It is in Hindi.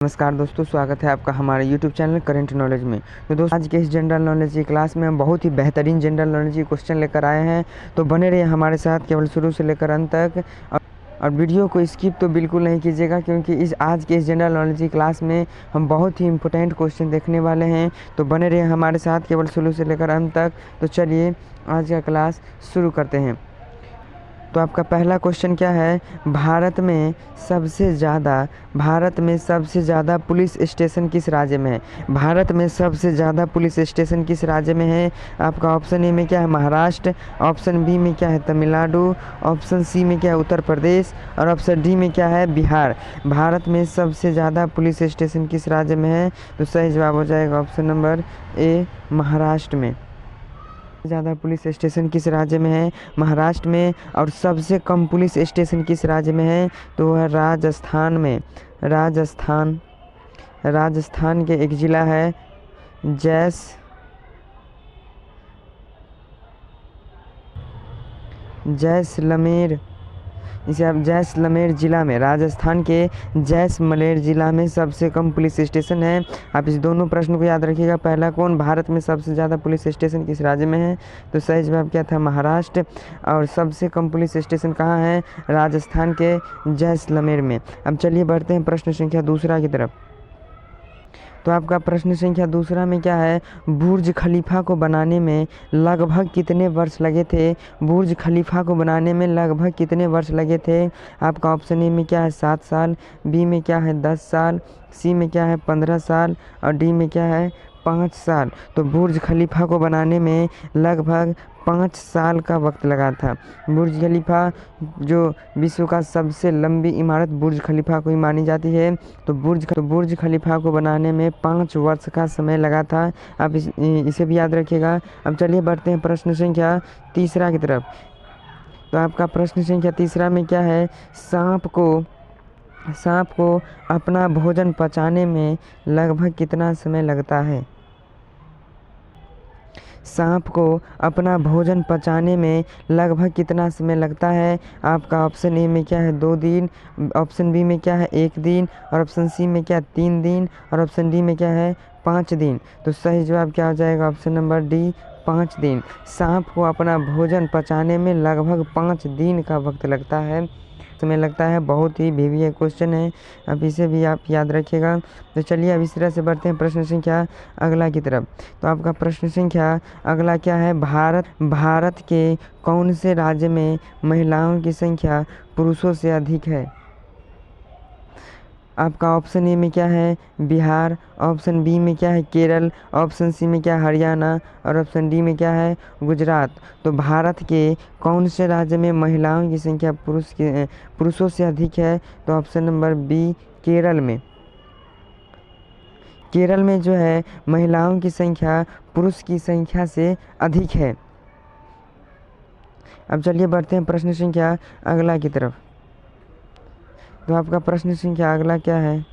नमस्कार दोस्तों, स्वागत है आपका हमारे YouTube चैनल करंट नॉलेज में। तो दोस्तों, आज के इस जनरल नॉलेज की क्लास में हम बहुत ही बेहतरीन जनरल नॉलेज की क्वेश्चन लेकर आए हैं। तो बने रहिए हमारे साथ केवल शुरू से लेकर अंत तक। और वीडियो को स्किप तो बिल्कुल नहीं कीजिएगा, क्योंकि आज के इस जनरल नॉलेज की क्लास में हम बहुत ही इंपॉर्टेंट क्वेश्चन देखने वाले हैं। तो बने रहिए हमारे साथ केवल शुरू से लेकर अंत तक। तो चलिए आज का क्लास शुरू करते हैं। तो आपका पहला क्वेश्चन क्या है? भारत में सबसे ज़्यादा पुलिस स्टेशन किस राज्य में है? भारत में सबसे ज़्यादा पुलिस स्टेशन किस राज्य में है? आपका ऑप्शन ए में क्या है? महाराष्ट्र। ऑप्शन बी में क्या है? तमिलनाडु। ऑप्शन सी में क्या है? उत्तर प्रदेश। और ऑप्शन डी में क्या है? बिहार। भारत में सबसे ज़्यादा पुलिस स्टेशन किस राज्य में है? तो सही जवाब हो जाएगा ऑप्शन नंबर ए, महाराष्ट्र में। ज़्यादा पुलिस स्टेशन किस राज्य में है? महाराष्ट्र में। और सबसे कम पुलिस स्टेशन किस राज्य में है? तो वह राजस्थान में। राजस्थान के एक ज़िला है जैसलमेर। इसे आप जैसलमेर ज़िला में, राजस्थान के जैसलमेर ज़िला में सबसे कम पुलिस स्टेशन है। आप इस दोनों प्रश्न को याद रखिएगा। पहला कौन? भारत में सबसे ज़्यादा पुलिस स्टेशन किस राज्य में है? तो सही जवाब क्या था? महाराष्ट्र। और सबसे कम पुलिस स्टेशन कहाँ है? राजस्थान के जैसलमेर में। अब चलिए बढ़ते हैं प्रश्न संख्या दूसरा की तरफ। तो आपका प्रश्न संख्या दूसरा में क्या है? बुर्ज खलीफा को बनाने में लगभग कितने वर्ष लगे थे? बुर्ज खलीफा को बनाने में लगभग कितने वर्ष लगे थे? आपका ऑप्शन ए में क्या है? 7 साल। बी में क्या है? 10 साल। सी में क्या है? 15 साल। और डी में क्या है? 5 साल। तो बुर्ज खलीफा को बनाने में लगभग 5 साल का वक्त लगा था। बुर्ज खलीफा जो विश्व का सबसे लंबी इमारत बुर्ज खलीफा को ही मानी जाती है। तो बुर्ज खलीफा को बनाने में 5 वर्ष का समय लगा था। आप इसे भी याद रखिएगा। अब चलिए बढ़ते हैं प्रश्न संख्या तीसरा की तरफ। तो आपका प्रश्न संख्या तीसरा में क्या है? सांप को अपना भोजन पचाने में लगभग कितना समय लगता है? सांप को अपना भोजन पचाने में लगभग कितना समय लगता है? आपका ऑप्शन ए में क्या है? 2 दिन। ऑप्शन बी में क्या है? 1 दिन। और ऑप्शन सी में क्या है? 3 दिन। और ऑप्शन डी में क्या है? 5 दिन। तो सही जवाब क्या हो जाएगा? ऑप्शन नंबर डी, 5 दिन। सांप को अपना भोजन पचाने में लगभग 5 दिन का वक्त लगता है, समय लगता है। बहुत ही वीवीआई क्वेश्चन है, अब इसे भी आप याद रखिएगा। तो चलिए अब इस तरह से बढ़ते हैं प्रश्न संख्या अगला की तरफ। तो आपका प्रश्न संख्या अगला क्या है? भारत के कौन से राज्य में महिलाओं की संख्या पुरुषों से अधिक है? आपका ऑप्शन ए में क्या है? बिहार। ऑप्शन बी में क्या है? केरल। ऑप्शन सी में क्या है? हरियाणा। और ऑप्शन डी में क्या है? गुजरात। तो भारत के कौन से राज्य में महिलाओं की संख्या पुरुषों से अधिक है? तो ऑप्शन नंबर बी, केरल में। केरल में जो है महिलाओं की संख्या पुरुष की संख्या से अधिक है। अब चलिए बढ़ते हैं प्रश्न संख्या अगला की तरफ। तो आपका प्रश्न संख्या अगला क्या है?